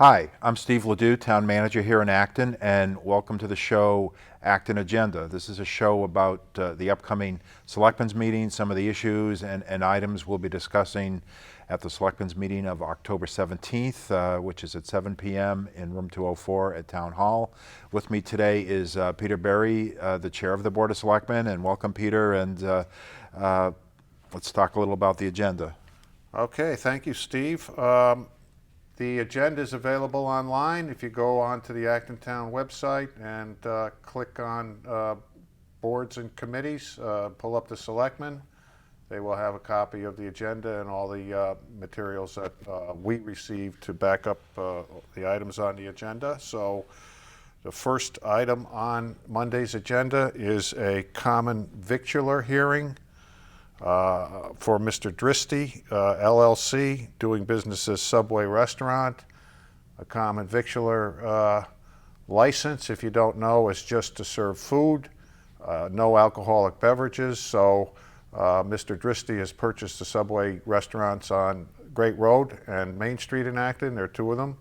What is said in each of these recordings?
Hi, I'm Steve Ledoux, Town Manager here in Acton, and welcome to the show Acton Agenda. This is a show about the upcoming Selectmen's meeting, some of the issues and items we'll be discussing at the Selectmen's meeting of October 17th, which is at 7 p.m. in room 204 at Town Hall. With me today is Peter Berry, the Chair of the Board of Selectmen, and welcome, Peter, and let's talk a little about the agenda. Okay, thank you, Steve. The agenda is available online. If you go onto the Acton Town website and click on boards and committees, pull up the selectmen, they will have a copy of the agenda and all the materials that we received to back up the items on the agenda. So the first item on Monday's agenda is a common victular hearing for Mr. Dristy, LLC, doing business as Subway Restaurant. A common victular license, if you don't know, is just to serve food, no alcoholic beverages. So Mr. Dristy has purchased the Subway restaurants on Great Road and Main Street in Acton. There are two of them.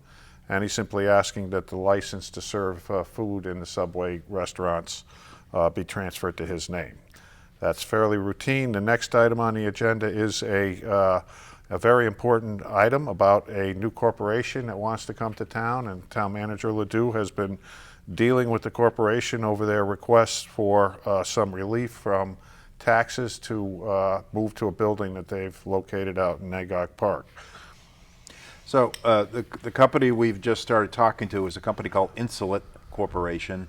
And he's simply asking that the license to serve food in the Subway restaurants be transferred to his name. That's fairly routine. The next item on the agenda is a very important item about a new corporation that wants to come to town, and Town Manager Ledoux has been dealing with the corporation over their requests for some relief from taxes to move to a building that they've located out in Nagog Park. So the company we've just started talking to is a company called Insulet Corporation.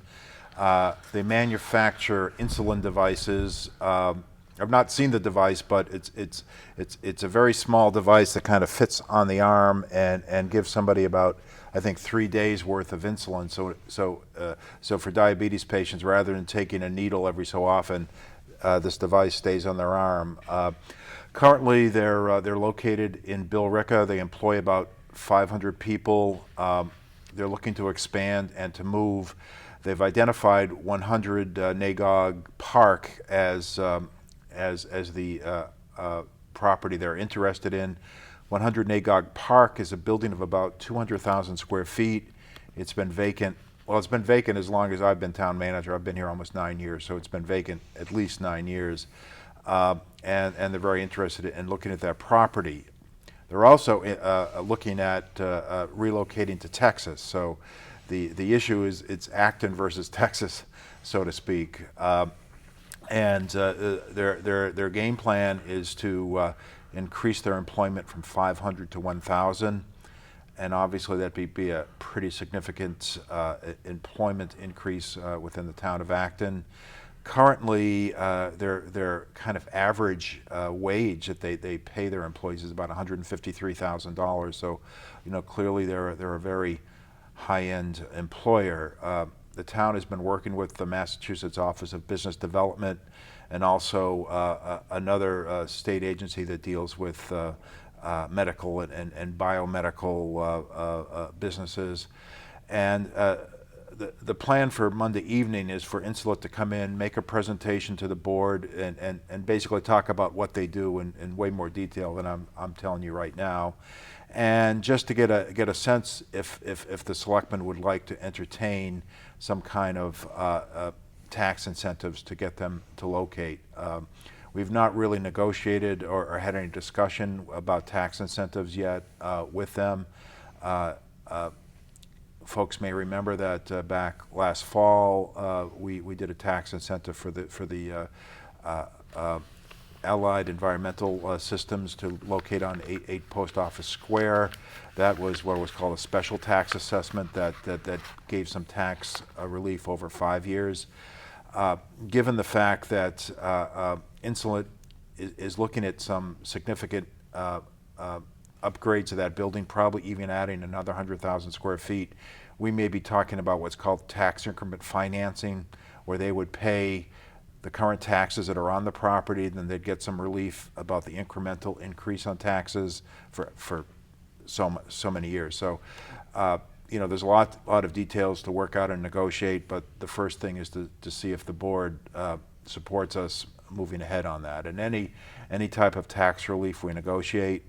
They manufacture insulin devices. I've not seen the device, but it's a very small device that kind of fits on the arm and gives somebody about, I think, 3 days worth of insulin. So for diabetes patients, rather than taking a needle every so often, this device stays on their arm. Currently, they're located in Billerica. They employ about 500 people. They're looking to expand and to move. They've identified 100 Nagog Park as the property they're interested in. 100 Nagog Park is a building of about 200,000 square feet. It's been vacant. Well, it's been vacant as long as I've been town manager. I've been here almost 9 years, so it's been vacant at least 9 years. And they're very interested in looking at that property. They're also looking at relocating to Texas. So the issue is it's Acton versus Texas, so to speak. And their game plan is to increase their employment from 500 to 1,000. And obviously that'd be a pretty significant employment increase within the town of Acton. Currently, their kind of average wage that they pay their employees is about $153,000. So, clearly they're a very high-end employer. The town has been working with the Massachusetts Office of Business Development and also another state agency that deals with medical and biomedical businesses. And the plan for Monday evening is for Insulet to come in, make a presentation to the board, and basically talk about what they do in way more detail than I'm telling you right now. And just to get a sense if the selectmen would like to entertain some kind of tax incentives to get them to locate. We've not really negotiated or had any discussion about tax incentives yet with them. Folks may remember that back last fall we did a tax incentive for the Allied Environmental Systems to locate on 8 Post Office Square. That was what was called a special tax assessment that gave some tax relief over 5 years. Given the fact that Insulet is looking at some significant upgrades to that building, probably even adding another 100,000 square feet, we may be talking about what's called tax increment financing, where they would pay the current taxes that are on the property, then they'd get some relief about the incremental increase on taxes for so many years. So, there's a lot of details to work out and negotiate, but the first thing is to see if the board supports us moving ahead on that. And any type of tax relief we negotiate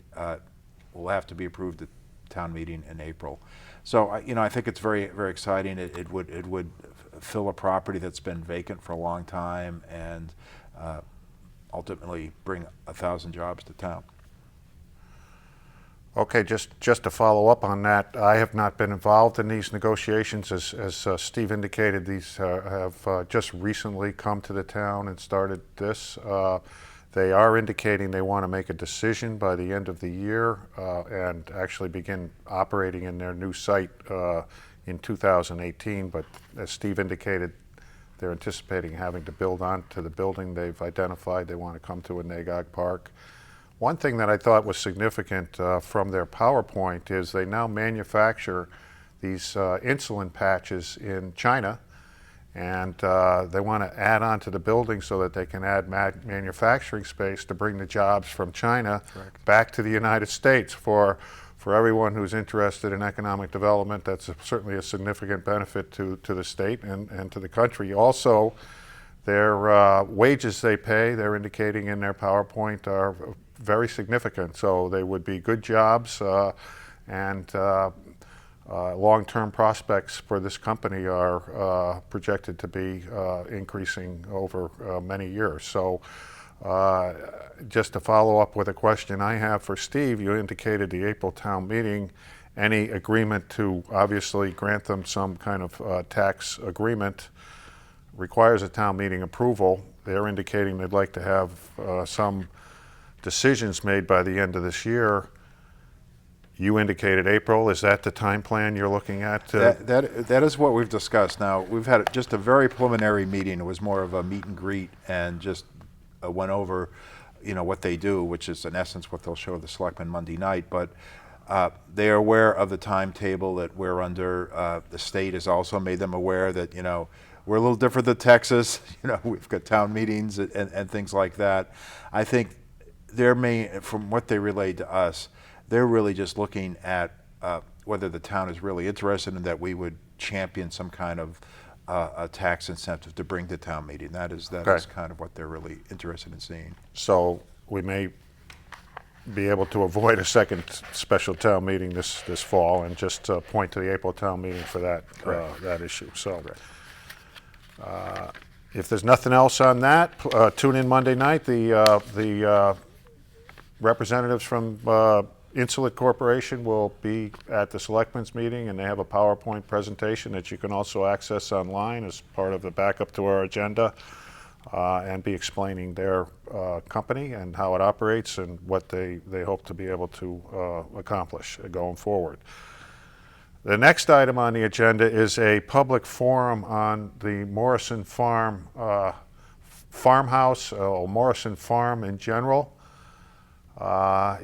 will have to be approved town meeting in April. So I think it's very, very exciting. It would fill a property that's been vacant for a long time and ultimately bring 1,000 jobs to town. Okay, just to follow up on that, I have not been involved in these negotiations. As Steve indicated, these have just recently come to the town and started this. They are indicating they want to make a decision by the end of the year and actually begin operating in their new site in 2018. But as Steve indicated, they're anticipating having to build onto the building they've identified. They want to come to a Nagog Park. One thing that I thought was significant from their PowerPoint is they now manufacture these insulin patches in China, and they want to add on to the building so that they can add manufacturing space to bring the jobs from China back to the United States. For everyone who's interested in economic development, that's certainly a significant benefit to the state and to the country. Also, their wages they pay, they're indicating in their PowerPoint, are very significant. So they would be good jobs, and long-term prospects for this company are projected to be increasing over many years. So just to follow up with a question I have for Steve, you indicated the April town meeting, any agreement to obviously grant them some kind of tax agreement requires a town meeting approval. They're indicating they'd like to have some decisions made by the end of this year. You indicated April. Is that the time plan you're looking at? That is what we've discussed. Now, we've had just a very preliminary meeting. It was more of a meet and greet and just went over, what they do, which is in essence what they'll show the selectmen Monday night. But they are aware of the timetable that we're under. The state has also made them aware that, we're a little different than Texas. We've got town meetings and things like that. I think from what they relayed to us, they're really just looking at whether the town is really interested in that we would champion some kind of a tax incentive to bring to town meeting. That is kind of what they're really interested in seeing. So we may be able to avoid a second special town meeting this fall and just point to the April town meeting for that issue. So if there's nothing else on that, tune in Monday night. The representatives from Insulet Corporation will be at the Selectmen's meeting, and they have a PowerPoint presentation that you can also access online as part of the backup to our agenda, and be explaining their company and how it operates and what they hope to be able to accomplish going forward. The next item on the agenda is a public forum on the Morrison Farm farmhouse, or Morrison Farm in general.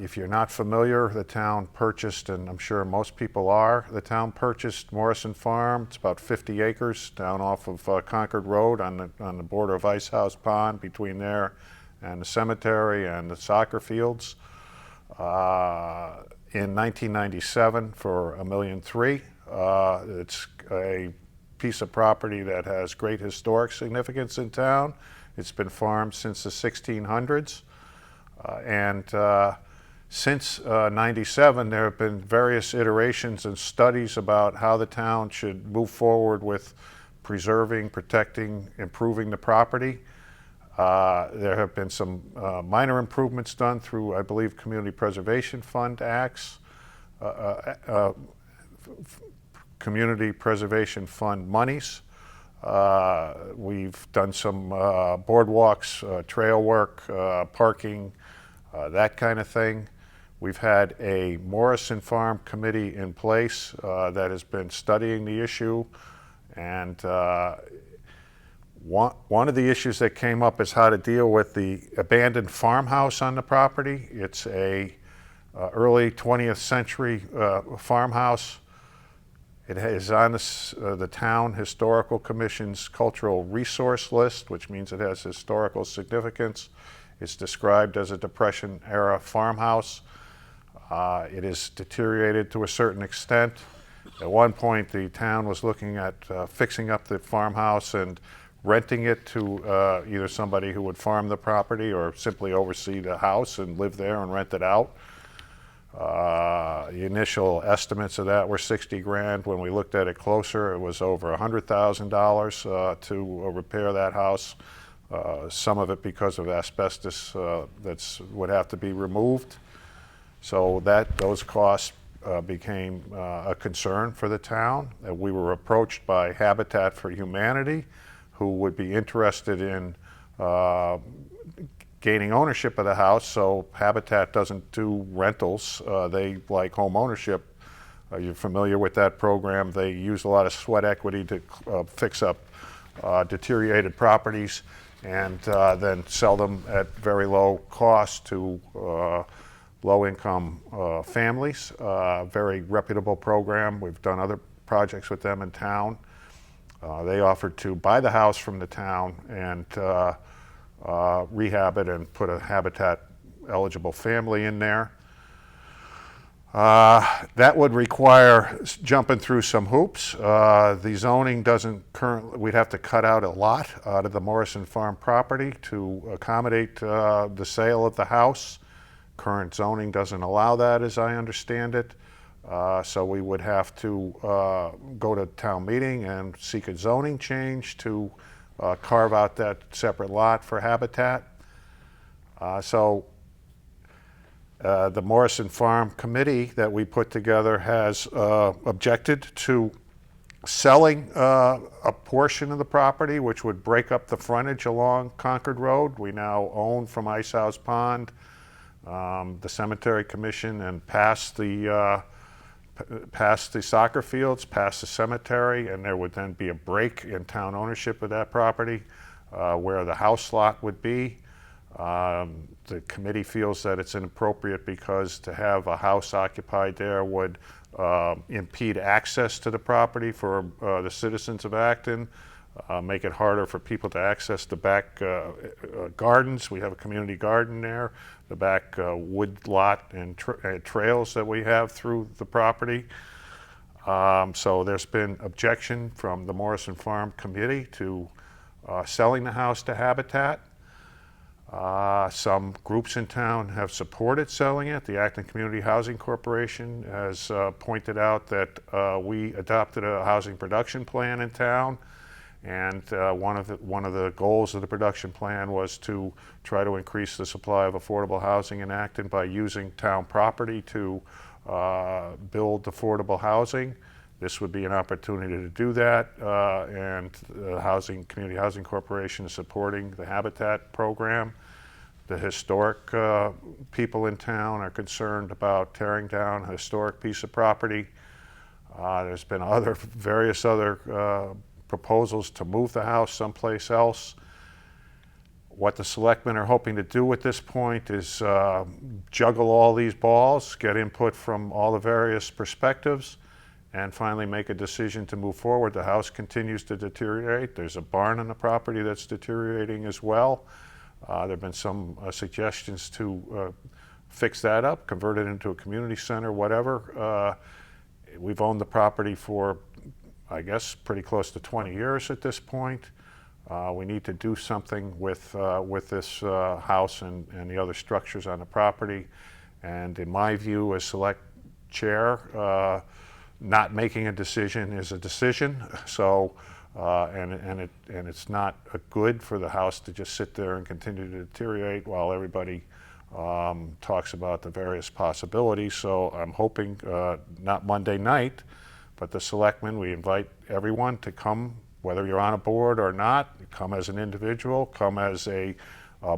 If you're not familiar, the town purchased, and I'm sure most people are, the town purchased Morrison Farm. It's about 50 acres down off of Concord Road on the border of Ice House Pond, between there and the cemetery and the soccer fields, in 1997 for $1.3 million. It's a piece of property that has great historic significance in town. It's been farmed since the 1600s. And since 97, there have been various iterations and studies about how the town should move forward with preserving, protecting, improving the property. There have been some minor improvements done through, I believe, Community Preservation Fund acts, Community Preservation Fund monies. We've done some boardwalks, trail work, parking, that kind of thing. We've had a Morrison Farm committee in place that has been studying the issue, and one of the issues that came up is how to deal with the abandoned farmhouse on the property. It's a early 20th century farmhouse. It is on the Town Historical Commission's Cultural Resource List, which means it has historical significance. It's described as a Depression-era farmhouse. It is deteriorated to a certain extent. At one point, the town was looking at fixing up the farmhouse and renting it to either somebody who would farm the property or simply oversee the house and live there and rent it out. The initial estimates of that were 60 grand. When we looked at it closer, it was over $100,000 to repair that house. Some of it because of asbestos would have to be removed. So those costs became a concern for the town. We were approached by Habitat for Humanity, who would be interested in gaining ownership of the house. So Habitat doesn't do rentals. They like home ownership. You're familiar with that program. They use a lot of sweat equity to fix up deteriorated properties and then sell them at very low cost to low-income families. Very reputable program. We've done other projects with them in town. They offered to buy the house from the town and rehab it and put a Habitat-eligible family in there. That would require jumping through some hoops. The zoning doesn't currently, we'd have to cut out a lot out of the Morrison Farm property to accommodate the sale of the house. Current zoning doesn't allow that, as I understand it. So we would have to go to town meeting and seek a zoning change to carve out that separate lot for Habitat. The Morrison Farm Committee that we put together has objected to selling a portion of the property, which would break up the frontage along Concord Road. We now own from Ice House Pond, the Cemetery Commission, and past the soccer fields, past the cemetery, and there would then be a break in town ownership of that property where the house lot would be. The committee feels that it's inappropriate because to have a house occupied there would impede access to the property for the citizens of Acton, make it harder for people to access the back gardens. We have a community garden there, the back wood lot and trails that we have through the property. So there's been objection from the Morrison Farm Committee to selling the house to Habitat. Some groups in town have supported selling it. The Acton Community Housing Corporation has pointed out that we adopted a housing production plan in town, and one of the goals of the production plan was to try to increase the supply of affordable housing in Acton by using town property to build affordable housing. This would be an opportunity to do that, and the Community Housing Corporation is supporting the Habitat program. The historic people in town are concerned about tearing down a historic piece of property. There's been various other proposals to move the house someplace else. What the selectmen are hoping to do at this point is juggle all these balls, get input from all the various perspectives, and finally make a decision to move forward. The house continues to deteriorate. There's a barn on the property that's deteriorating as well. There have been some suggestions to fix that up, convert it into a community center, whatever. We've owned the property for, I guess, pretty close to 20 years at this point. We need to do something with this house and the other structures on the property. And in my view, as select chair, not making a decision is a decision. So, and it's not good for the house to just sit there and continue to deteriorate while everybody talks about the various possibilities. So I'm hoping not Monday night, but the selectmen, we invite everyone to come, whether you're on a board or not, come as an individual, come as a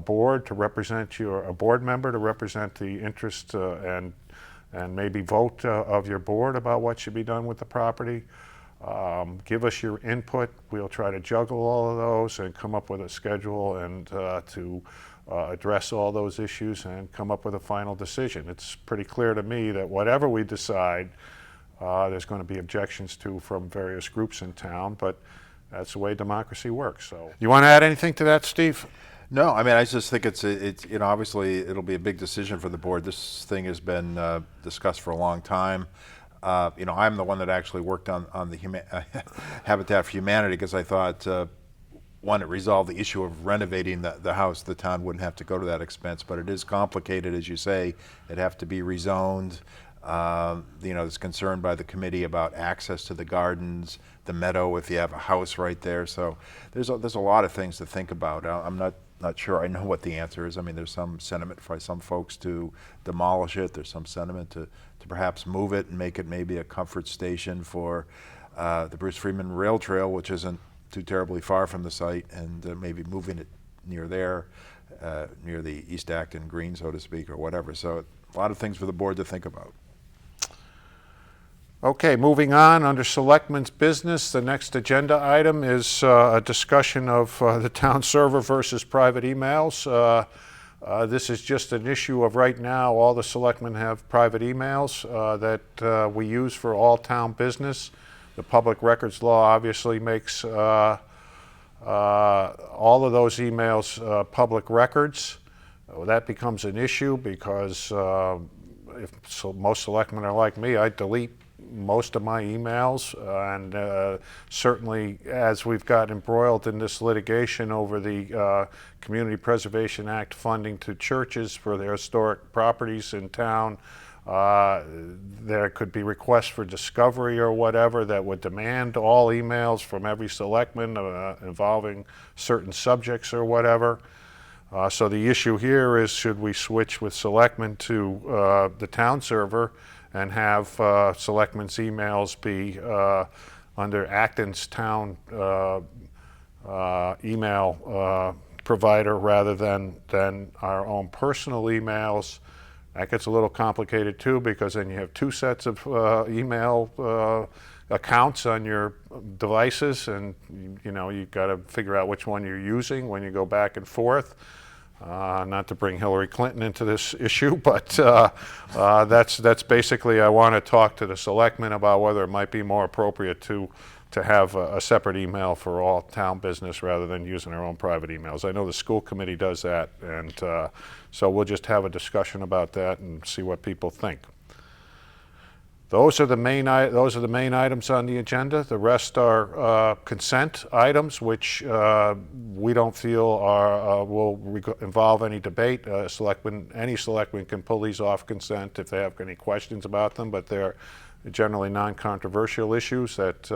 board to represent a board member to represent the interest and maybe vote of your board about what should be done with the property. Give us your input. We'll try to juggle all of those and come up with a schedule and to address all those issues and come up with a final decision. It's pretty clear to me that whatever we decide, there's going to be objections to from various groups in town, but that's the way democracy works. So, you want to add anything to that, Steve? No, I mean, I just think it's obviously it'll be a big decision for the board. This thing has been discussed for a long time. I'm the one that actually worked on the Habitat for Humanity because I thought want to resolve the issue of renovating the house, the town wouldn't have to go to that expense, but it is complicated, as you say. It'd have to be rezoned. There's concern by the committee about access to the gardens, the meadow, if you have a house right there. So there's a lot of things to think about. I'm not sure I know what the answer is. I mean, there's some sentiment for some folks to demolish it. There's some sentiment to perhaps move it and make it maybe a comfort station for the Bruce Freeman Rail Trail, which isn't too terribly far from the site, and maybe moving it near there, near the East Acton Green, so to speak, or whatever. So a lot of things for the board to think about. Okay, moving on, under Selectmen's business, the next agenda item is a discussion of the town server versus private emails. This is just an issue of right now, all the selectmen have private emails that we use for all town business. The public records law obviously makes all of those emails public records. That becomes an issue because most selectmen are like me, I delete most of my emails, and certainly as we've gotten embroiled in this litigation over the Community Preservation Act funding to churches for their historic properties in town, there could be requests for discovery or whatever that would demand all emails from every selectman involving certain subjects or whatever. So the issue here is, should we switch with selectmen to the town server and have selectmen's emails be under Acton's town email provider rather than our own personal emails? That gets a little complicated too, because then you have two sets of email accounts on your devices, and you've got to figure out which one you're using when you go back and forth. Not to bring Hillary Clinton into this issue, but that's basically, I want to talk to the selectmen about whether it might be more appropriate to have a separate email for all town business rather than using our own private emails. I know the school committee does that, and so we'll just have a discussion about that and see what people think. Those are the main items on the agenda. The rest are consent items, which we don't feel will involve any debate. Any selectman can pull these off consent if they have any questions about them, but they're generally non-controversial issues that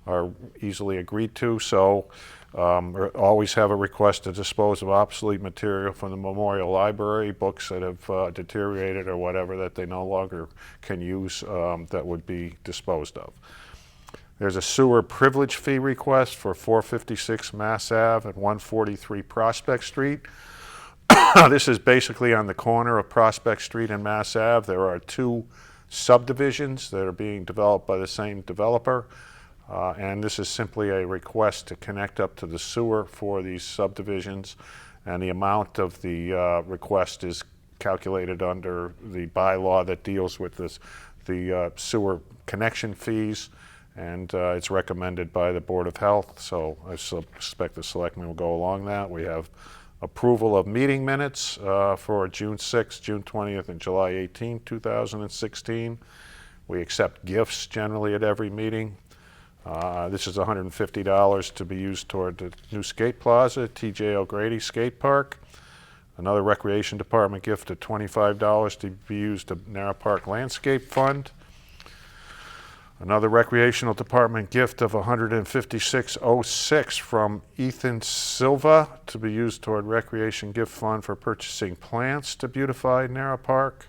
are easily agreed to. So always have a request to dispose of obsolete material from the Memorial Library, books that have deteriorated or whatever that they no longer can use, that would be disposed of. There's a sewer privilege fee request for 456 Mass Ave and 143 Prospect Street. This is basically on the corner of Prospect Street and Mass Ave. There are two subdivisions that are being developed by the same developer. And this is simply a request to connect up to the sewer for these subdivisions, and the amount of the request is calculated under the bylaw that deals with the sewer connection fees, and it's recommended by the Board of Health, so I suspect the selectmen will go along that. We have approval of meeting minutes for June 6th, June 20th, and July 18th, 2016. We accept gifts generally at every meeting. This is $150 to be used toward the new skate plaza, TJ O'Grady Skate Park. Another Recreation Department gift of $25 to be used to Narrow Park Landscape Fund. Another Recreational Department gift of $156.06 from Ethan Silva to be used toward Recreation Gift Fund for purchasing plants to beautify Narrow Park.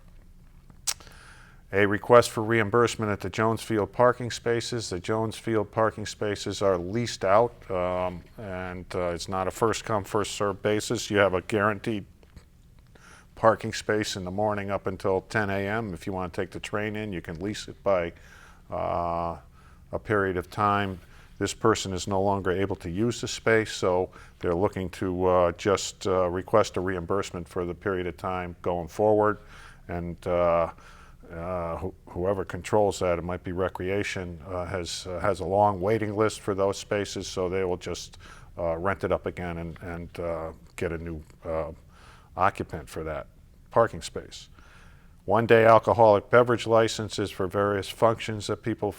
A request for reimbursement at the Jones Field parking spaces. The Jones Field parking spaces are leased out, and it's not a first-come, first-served basis. You have a guaranteed parking space in the morning up until 10 a.m. If you want to take the train in, you can lease it by a period of time. This person is no longer able to use the space, so they're looking to just request a reimbursement for the period of time going forward. And whoever controls that, it might be Recreation, has a long waiting list for those spaces, so they will just rent it up again and get a new occupant for that parking space. One-day alcoholic beverage licenses for various functions that people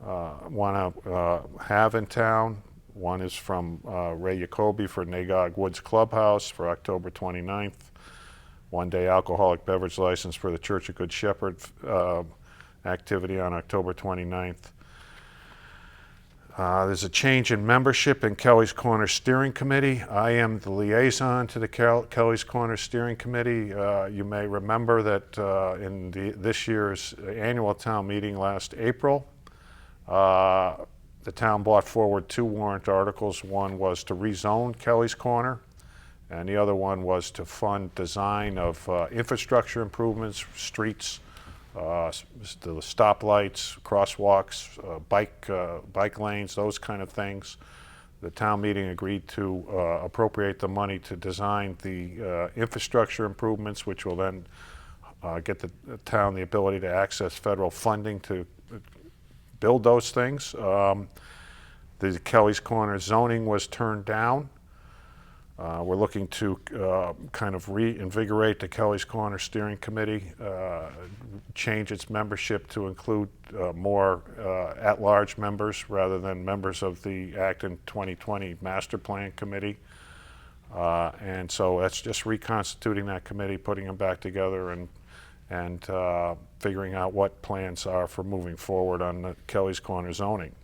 want to have in town. One is from Ray Jacoby for Nagog Woods Clubhouse for October 29th. One-day alcoholic beverage license for the Church of Good Shepherd activity on October 29th. There's a change in membership in Kelly's Corner Steering Committee. I am the liaison to the Kelly's Corner Steering Committee. You may remember that in this year's annual town meeting last April, the town brought forward 2 warrant articles. One was to rezone Kelly's Corner, and the other one was to fund design of infrastructure improvements, streets, the stoplights, crosswalks, bike lanes, those kind of things. The town meeting agreed to appropriate the money to design the infrastructure improvements, which will then get the town the ability to access federal funding to build those things. The Kelly's Corner zoning was turned down. We're looking to kind of reinvigorate the Kelly's Corner Steering Committee, change its membership to include more at-large members rather than members of the Acton 2020 Master Plan Committee. And so that's just reconstituting that committee, putting them back together, and figuring out what plans are for moving forward on the Kelly's Corner zoning.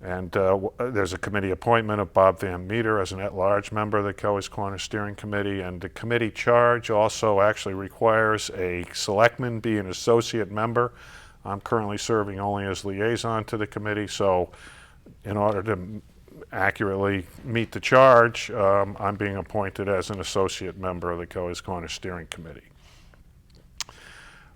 And there's a committee appointment of Bob Van Meter as an at-large member of the Kelly's Corner Steering Committee, and the committee charge also actually requires a selectman be an associate member. I'm currently serving only as liaison to the committee, so in order to accurately meet the charge, I'm being appointed as an associate member of the Kelly's Corner Steering Committee.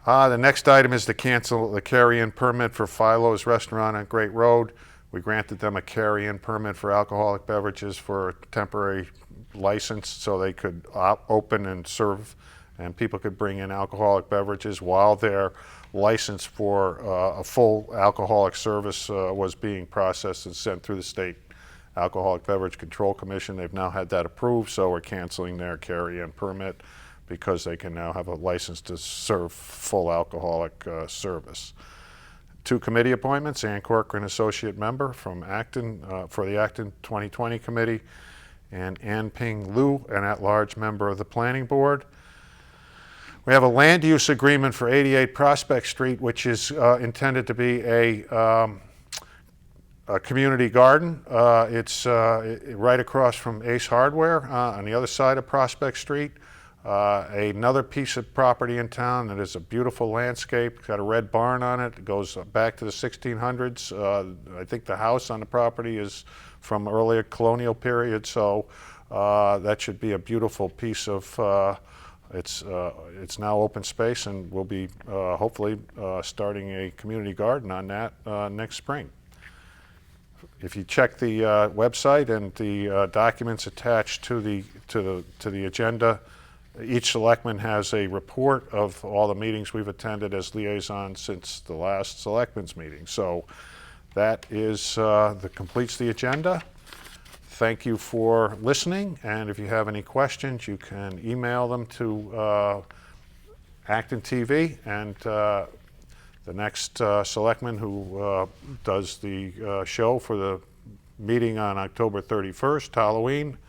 The next item is to cancel the carry-in permit for Philo's Restaurant on Great Road. We granted them a carry-in permit for alcoholic beverages for a temporary license so they could open and serve, and people could bring in alcoholic beverages while their license for a full alcoholic service was being processed and sent through the state Alcoholic Beverage Control Commission. They've now had that approved, so we're canceling their carry-in permit because they can now have a license to serve full alcoholic service. 2 committee appointments: Ann Corcoran, associate member from Acton for the Acton 2020 committee, and Ann Ping Liu, an at-large member of the planning board. We have a land use agreement for 88 Prospect Street, which is intended to be a community garden. It's right across from Ace Hardware on the other side of Prospect Street. Another piece of property in town that is a beautiful landscape. It's got a red barn on it. It goes back to the 1600s. I think the house on the property is from earlier colonial period, so that should be a beautiful piece of, it's now open space, and we'll be hopefully starting a community garden on that next spring. If you check the website and the documents attached to the agenda, each selectman has a report of all the meetings we've attended as liaison since the last selectmen's meeting. So that is completes the agenda. Thank you for listening, and if you have any questions, you can email them to Acton TV, and the next selectman who does the show for the meeting on October 31st, Halloween,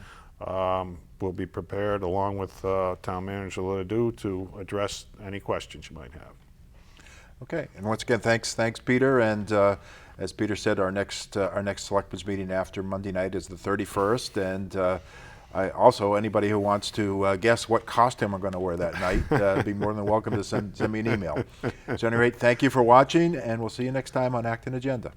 will be prepared along with Town Manager Ledoux to address any questions you might have. Okay, and once again, thanks Peter, and as Peter said, our next selectmen's meeting after Monday night is the 31st, and also anybody who wants to guess what costume we're going to wear that night, be more than welcome to send me an email. So at any rate, thank you for watching, and we'll see you next time on Acton Agenda.